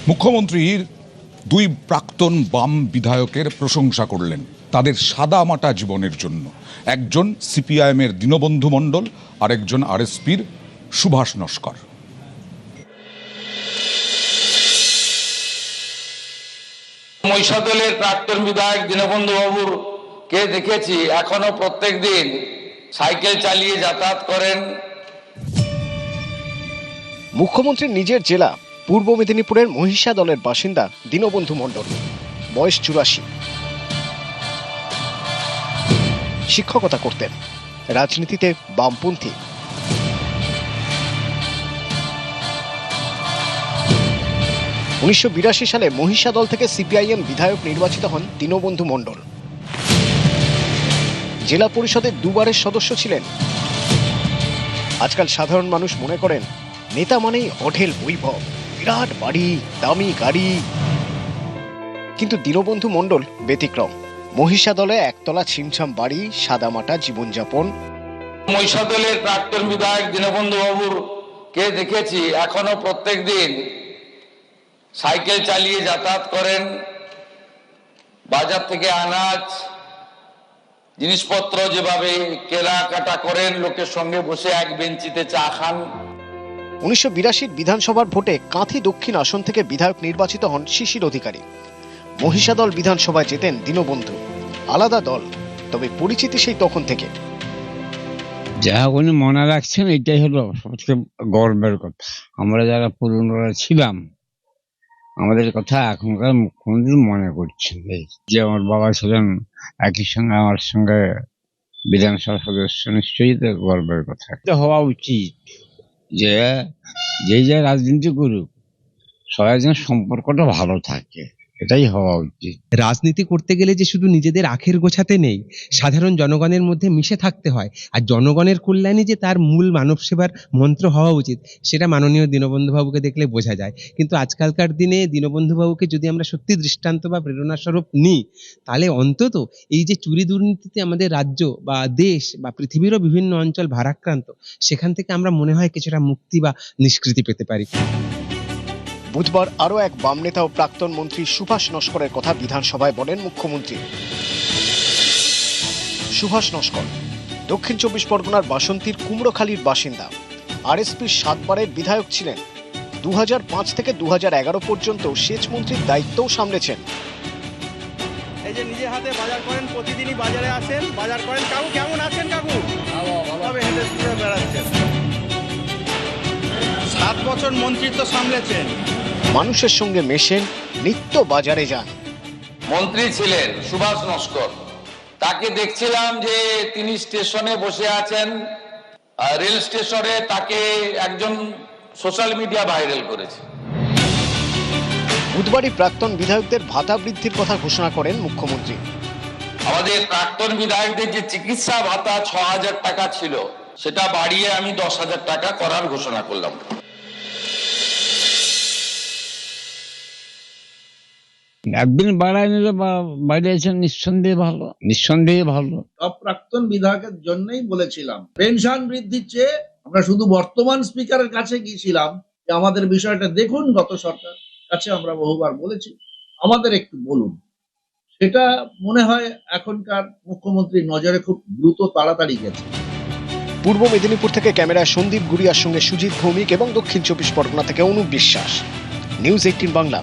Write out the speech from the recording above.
মুখ্যমন্ত্রীর দুই প্রাক্তন বাম বিধায়কের প্রশংসা করলেন তাদের সাদামাটা জীবনের জন্য। একজন সিপিআইএমের দীনবন্ধু মণ্ডল, আরেকজন আরএসপির সুভাষ নস্কর। মহিষাদলের প্রাক্তন বিধায়ক দীনবন্ধু বাবুর কে দেখেছি এখনো প্রত্যেক দিন সাইকেল চালিয়ে যাতায়াত করেন। মুখ্যমন্ত্রীর নিজের জেলা পূর্ব মেদিনীপুরের মহিষাদলের বাসিন্দা দীনবন্ধু মণ্ডল, বয়স 84। শিক্ষকতা করতেন, রাজনীতিতে বামপন্থী। 1982 সালে মহিষাদল থেকে সিপিআইএম বিধায়ক নির্বাচিত হন দীনবন্ধু মণ্ডল। জেলা পরিষদের দুবারের সদস্য ছিলেন। আজকাল সাধারণ মানুষ মনে করেন নেতা মানেই অঢেল বৈভব, বিরাট বাড়ি, দামি গাড়ি। কিন্তু দীনবন্ধু মণ্ডল ব্যতিক্রম। মহিষাদলে একতলা ছিমছাম বাড়ি, সাদামাটা জীবনযাপন। মহিষাদলের প্রাক্তন বিধায়ক দীনবন্ধু বাবুর কে দেখেছি এখনো প্রত্যেক দিন সাইকেল চালিয়ে যাতায়াত করেন। বাজার থেকে আনাজ জিনিসপত্র যেভাবে কেনাকাটা করেন, লোকের সঙ্গে বসে এক বেঞ্চিতে চা খান। 1982 বিধানসভার ভোটে কাঁথি দক্ষিণ আসন থেকে বিধায়ক নির্বাচিত হন শিশির অধিকারী। মহিষাদল বিধানসভায় জেতেন দীনবন্ধু। আলাদা দল, তবে পরিচিতি সেই তখন থেকে। যা উনি মনে রাখছেন এটাই হলো সবচেয়ে গর্বের কথা। আমরা যারা পুরনোরা ছিলাম আমাদের কথা এখনকার মুখ্যমন্ত্রী মনে করছেন। যে আমার বাবা ছিলেন একই সঙ্গে আমার সঙ্গে বিধানসভা সদস্য, নিশ্চয়ই তো গর্বের কথা। এটা হওয়া উচিত যে যে রাজনীতি করুক সবাই যেন সম্পর্কটা ভালো থাকে, এটাই হওয়া উচিত। রাজনীতি করতে গেলে যে শুধু নিজেদের আখের গোছাতে নেই, সাধারণ জনগণের মধ্যে মিশে থাকতে হয়। আর জনগণের কল্যাণই যে তার মূল মানব সেবার মন্ত্র হওয়া উচিত, সেটা মাননীয় দীনবন্ধু বাবুকে দেখলে বোঝা যায়। কিন্তু আজকালকার দিনে দীনবন্ধু বাবুকে যদি আমরা সত্যি দৃষ্টান্ত বা প্রেরণাস্বরূপ নিই, তাহলে অন্তত এই যে চুরি দুর্নীতিতে আমাদের রাজ্য বা দেশ বা পৃথিবীরও বিভিন্ন অঞ্চল ভারাক্রান্ত, সেখান থেকে আমরা মনে হয় কিছুটা মুক্তি বা নিষ্কৃতি পেতে পারি। বুধবার আরও এক বাম নেতা ও প্রাক্তন মন্ত্রী সুভাষ নস্করের কথা বিধানসভায় বলেন মুখ্যমন্ত্রী। সুভাষ নস্কর দক্ষিণ 24 পরগনার বাসন্তীর কুমড়োখালীর বাসিন্দা। আরএসপির 7 বারের বিধায়ক ছিলেন। 2005 থেকে 2011 পর্যন্ত সেচ মন্ত্রীর দায়িত্বও সামলেছেন। এই যে নিজে হাতে বাজার করেন, প্রতিদিনই বাজারে আসেন, বাজার করেন। কাকু কেমন আছেন? কাকু ভাবে হেঁটে ঘুরে বেড়াচ্ছেন। 7 বছর মন্ত্রিত্ব সামলেছেন। মানুষের সঙ্গে মেশেন, নিত্য বাজারে যান। মন্ত্রী ছিলেন সুভাষ নস্কর। তাকে দেখছিলাম যে তিনি স্টেশনে বসে আছেন, রেল স্টেশনে। তাকে একজন সোশ্যাল মিডিয়া ভাইরাল করেছে। বুধবারই প্রাক্তন বিধায়কদের ভাতা বৃদ্ধির কথা ঘোষণা করেন মুখ্যমন্ত্রী। আমাদের প্রাক্তন বিধায়কদের যে চিকিৎসা ভাতা 6,000 টাকা ছিল, সেটা বাড়িয়ে আমি 10,000 টাকা করার ঘোষণা করলাম। একদিন বাড়ায় নিলে বা বাড়িয়েছেন, নিঃসন্দেহে ভালো, নিঃসন্দেহে ভালো। সব প্রাক্তন বিধায়কের জন্যই বলেছিলাম পেনশন বৃদ্ধির চেয়ে আমরা শুধু বর্তমান স্পিকারের কাছে গিয়েছিলাম যে আমাদের বিষয়টা দেখুন। গত সরকার কাছে আমরা বহুবার বলেছি, আমাদের একটু বলুন। সেটা মনে হয় এখনকার মুখ্যমন্ত্রীর নজরে খুব দ্রুত তাড়াতাড়ি গেছে। পূর্ব মেদিনীপুর থেকে ক্যামেরায় সন্দীপ গুড়িয়ার সঙ্গে সুজিত ভৌমিক এবং দক্ষিণ 24 পরগনা থেকে অনুপ বিশ্বাস। নিউজ 18 বাংলা।